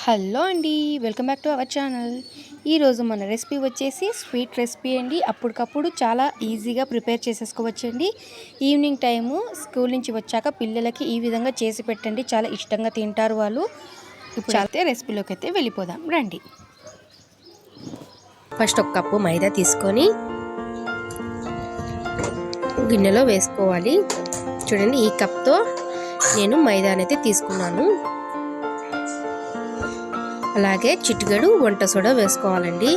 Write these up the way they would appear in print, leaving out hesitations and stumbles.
Hello అండి, welcome back to our channel. ఈరోజు మన రెసిపీ వచ్చేసి స్వీట్ రెసిపీ అండి. అప్పటికప్పుడు చాలా ఈజీగా ప్రిపేర్ చేసేసుకోవచ్చండి. ఈవినింగ్ టైము స్కూల్ నుంచి వచ్చాక పిల్లలకి ఈ విధంగా చేసి పెట్టండి, చాలా ఇష్టంగా తింటారు వాళ్ళు. ఇప్పుడు అయితే రెసిపీలోకి అయితే వెళ్ళిపోదాం రండి. ఫస్ట్ ఒక కప్పు మైదా తీసుకొని గిన్నెలో వేసుకోవాలి. చూడండి, ఈ కప్తో నేను మైదా అనేది తీసుకున్నాను. అలాగే చిటికెడు వంట సోడా వేసుకోవాలండి.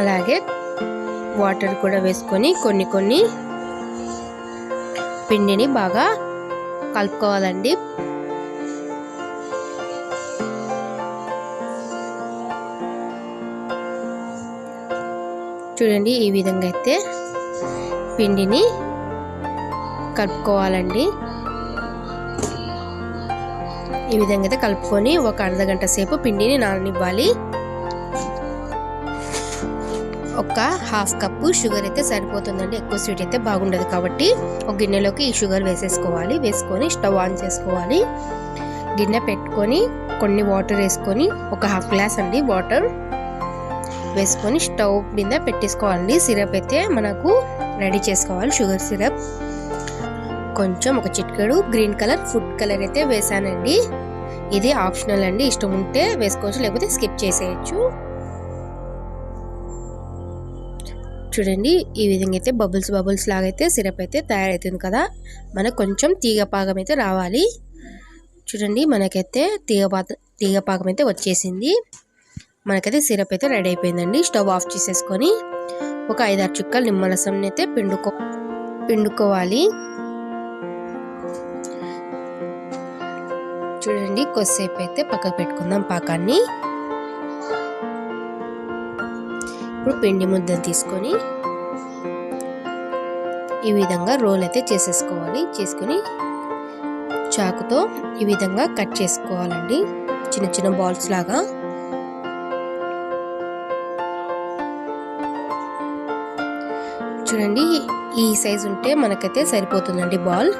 అలాగే వాటర్ కూడా వేసుకొని కొన్ని పిండిని బాగా కలుపుకోవాలండి. చూడండి, ఈ విధంగా అయితే పిండిని కలుపుకోవాలండి. ఈ విధంగా అయితే కలుపుకొని ఒక అర్ధగంట సేపు పిండిని నాననివ్వాలి. ఒక హాఫ్ కప్పు షుగర్ అయితే సరిపోతుందండి, ఎక్కువ స్వీట్ అయితే బాగుండదు కాబట్టి ఒక గిన్నెలోకి ఈ షుగర్ వేసేసుకోవాలి. వేసుకొని స్టవ్ ఆన్ చేసుకోవాలి. గిన్నె పెట్టుకొని కొన్ని వాటర్ వేసుకొని ఒక హాఫ్ గ్లాస్ అండి వాటర్ వేసుకొని స్టవ్ మీద పెట్టేసుకోవాలండి. సిరప్ అయితే మనకు రెడీ చేసుకోవాలి. షుగర్ సిరప్ కొంచెం ఒక చిటికెడు గ్రీన్ కలర్ ఫుడ్ కలర్ అయితే వేసానండి. ఇది ఆప్షనల్ అండి, ఇష్టం ఉంటే వేసుకోవచ్చు, లేకపోతే స్కిప్ చేసేయచ్చు. చూడండి, ఈ విధంగా అయితే బబుల్స్ లాగా అయితే సిరప్ అయితే తయారవుతుంది కదా. మనకు కొంచెం తీగపాకం అయితే రావాలి. చూడండి, మనకైతే తీగపాకం అయితే వచ్చేసింది. మనకైతే సిరప్ అయితే రెడీ అయిపోయిందండి. స్టవ్ ఆఫ్ చేసేసుకొని ఒక 5-6 చుక్కలు నిమ్మరసం అయితే పిండుకోవాలి. చూడండి, కొద్దిసేపు అయితే పక్కకు పెట్టుకుందాం పాకాన్ని. ఇప్పుడు పిండి ముద్దను తీసుకొని ఈ విధంగా రోల్ అయితే చేసేసుకోవాలి. చేసుకొని చాకుతో ఈ విధంగా కట్ చేసుకోవాలండి, చిన్న చిన్న బాల్స్ లాగా. చూడండి, ఈ సైజు ఉంటే మనకైతే సరిపోతుందండి బాల్.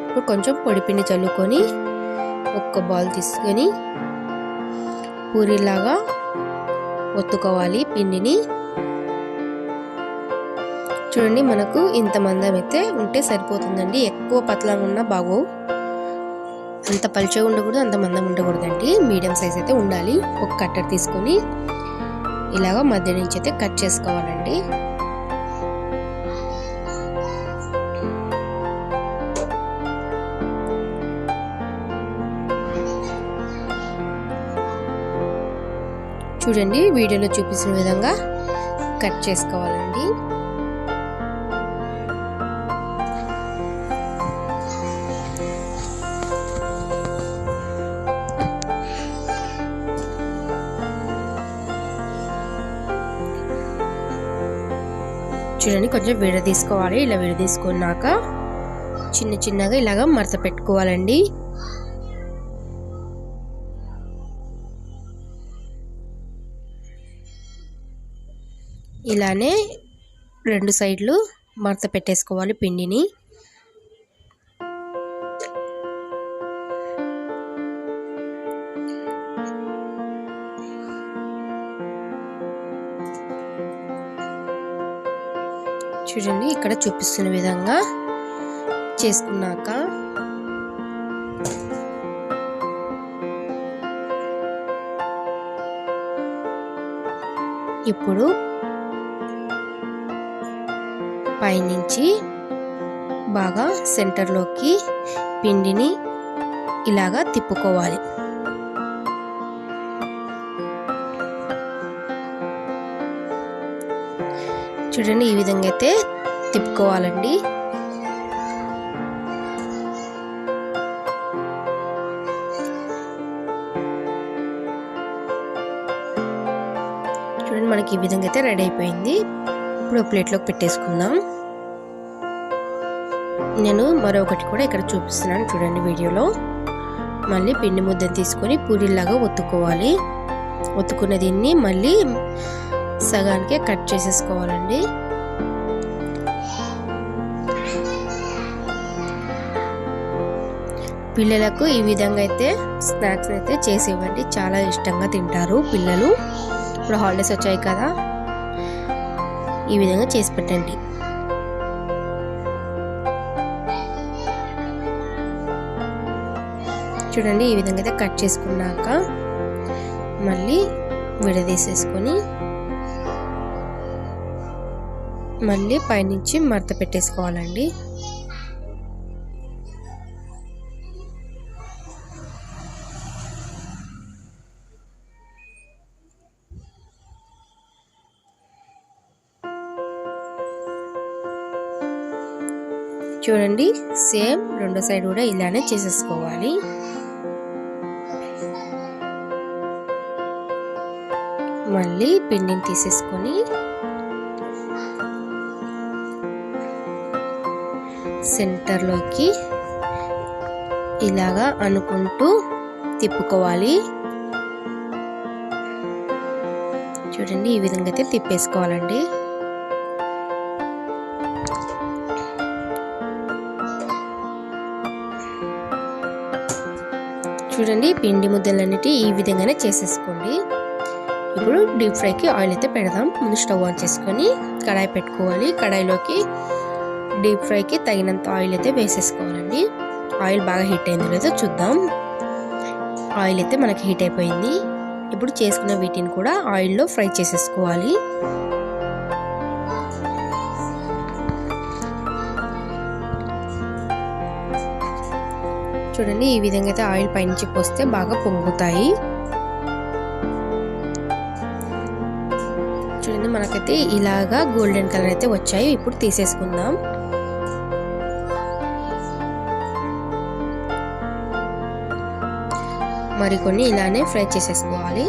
ఇప్పుడు కొంచెం పొడిపిండి చల్లుకొని ఒక్క బాల్ తీసుకొని పూరిలాగా ఒత్తుకోవాలి పిండిని. చూడండి, మనకు ఇంత మందం అయితే ఉంటే సరిపోతుందండి. ఎక్కువ పతలంగా ఉన్నా బాగోవు, అంత పలుచగా ఉండకూడదు, అంత మందం ఉండకూడదండి. మీడియం సైజ్ అయితే ఉండాలి. ఒక కట్టర్ తీసుకొని ఇలాగా మధ్య నుంచి అయితే కట్ చేసుకోవాలండి. చూడండి, వీడియోలో చూపించిన విధంగా కట్ చేసుకోవాలండి. చూడండి, కొంచెం విడదీసుకోవాలి. ఇలా విడదీసుకున్నాక చిన్నగా ఇలాగా మడత పెట్టుకోవాలండి. ఇలానే 2 సైడ్లు మడత పెట్టేసుకోవాలి పిండిని. చూడండి, ఇక్కడ చూపిస్తున్న విధంగా చేసుకున్నాక ఇప్పుడు పైనుంచి బాగా సెంటర్లోకి పిండిని ఇలాగా తిప్పుకోవాలి. చూడండి, ఈ విధంగా అయితే తిప్పుకోవాలండి. చూడండి, మనకి ఈ విధంగా అయితే రెడీ అయిపోయింది. ఇప్పుడు ప్లేట్లోకి పెట్టేసుకుందాం. నేను మరొకటి కూడా ఇక్కడ చూపిస్తున్నాను చూడండి వీడియోలో. మళ్ళీ పిండి ముద్దను తీసుకొని పూరీలాగా ఒత్తుకోవాలి. ఒత్తుకున్న దీన్ని మళ్ళీ సగానికే కట్ చేసేసుకోవాలండి. పిల్లలకు ఈ విధంగా అయితే స్నాక్స్ అయితే చేసి ఇవ్వండి, చాలా ఇష్టంగా తింటారు పిల్లలు. ఇప్పుడు హాలిడేస్ వచ్చాయి కదా, ఈ విధంగా చేసి పెట్టండి. చూడండి, ఈ విధంగా అయితే కట్ చేసుకున్నాక మళ్ళీ విడదీసేసుకొని మళ్ళీ పైనుంచి మడత పెట్టేసుకోవాలండి. చూడండి, సేమ్ రెండో సైడ్ కూడా ఇలానే చేసేసుకోవాలి. మళ్ళీ పిండిని తీసేసుకొని సెంటర్లోకి ఇలాగా అనుకుంటూ తిప్పుకోవాలి. చూడండి, ఈ విధంగా అయితే తిప్పేసుకోవాలండి. చూడండి, పిండి ముద్దలన్నిటి ఈ విధంగానే చేసేసుకోండి. ఇప్పుడు డీప్ ఫ్రైకి ఆయిల్ అయితే పెడదాం. ముందు స్టవ్ ఆన్ చేసుకొని కడాయి పెట్టుకోవాలి. కడాయిలోకి డీప్ ఫ్రైకి తగినంత ఆయిల్ అయితే వేసేసుకోవాలండి. ఆయిల్ బాగా హీట్ అయిందో లేదో చూద్దాం. ఆయిల్ అయితే మనకి హీట్ అయిపోయింది. ఇప్పుడు చేసుకున్న వీటిని కూడా ఆయిల్లో ఫ్రై చేసేసుకోవాలి. చూడండి, ఈ విధంగా అయితే ఆయిల్ పైనుంచి పోస్తే బాగా పొంగుతాయి. చూడండి, మనకైతే ఇలాగా గోల్డెన్ కలర్ అయితే వచ్చాయి. ఇప్పుడు తీసేసుకుందాం. మరికొన్ని ఇలానే ఫ్రై చేసేసుకోవాలి.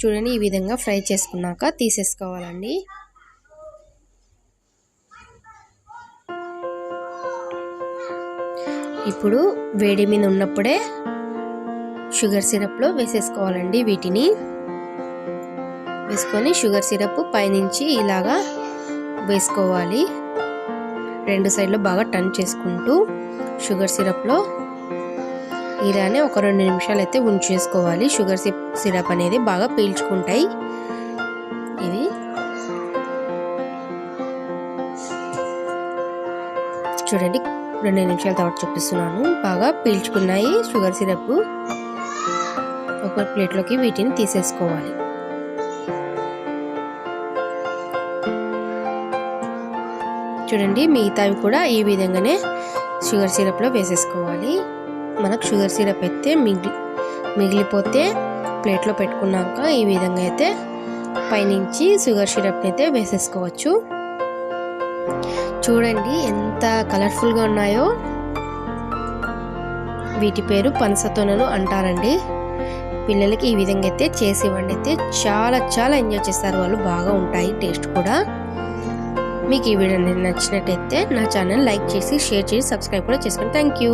చూడండి, ఈ విధంగా ఫ్రై చేసుకున్నాక తీసేసుకోవాలండి. ఇప్పుడు వేడి మీద ఉన్నప్పుడే షుగర్ సిరప్లో వేసేసుకోవాలండి. వీటిని వేసుకొని షుగర్ సిరప్ పైనుంచి ఇలాగా వేసుకోవాలి. రెండు సైడ్లో బాగా టర్న్ చేసుకుంటూ షుగర్ సిరప్లో ఇలానే ఒక 2 నిమిషాలు అయితే ఉంచేసుకోవాలి. షుగర్ సిరప్ అనేది బాగా పీల్చుకుంటాయి ఇవి. చూడండి, 2 నిమిషాల తర్వాత చూపిస్తున్నాను. బాగా పీల్చుకున్నాయి షుగర్ సిరప్. ఒక ప్లేట్లోకి వీటిని తీసేసుకోవాలి. చూడండి, మిగతావి కూడా ఈ విధంగానే షుగర్ సిరప్లో వేసేసుకోవాలి. మనకు షుగర్ సిరప్ అయితే మిగిలిపోతే ప్లేట్లో పెట్టుకున్నాక ఈ విధంగా అయితే పైనుంచి షుగర్ సిరప్ని అయితే వేసేసుకోవచ్చు. చూడండి, ఎంత కలర్ఫుల్గా ఉన్నాయో. వీటి పేరు పనసతొనలు అంటారండి. పిల్లలకి ఈ విధంగా అయితే చేసి ఇవ్వండి. అయితే చాలా చాలా ఎంజాయ్ చేస్తారు వాళ్ళు. బాగా ఉంటాయి టేస్ట్ కూడా. మీకు ఈ వీడియో నచ్చినట్టయితే నా ఛానల్ లైక్ చేసి షేర్ చేసి సబ్స్క్రైబ్ కూడా చేసుకోండి. Thank you.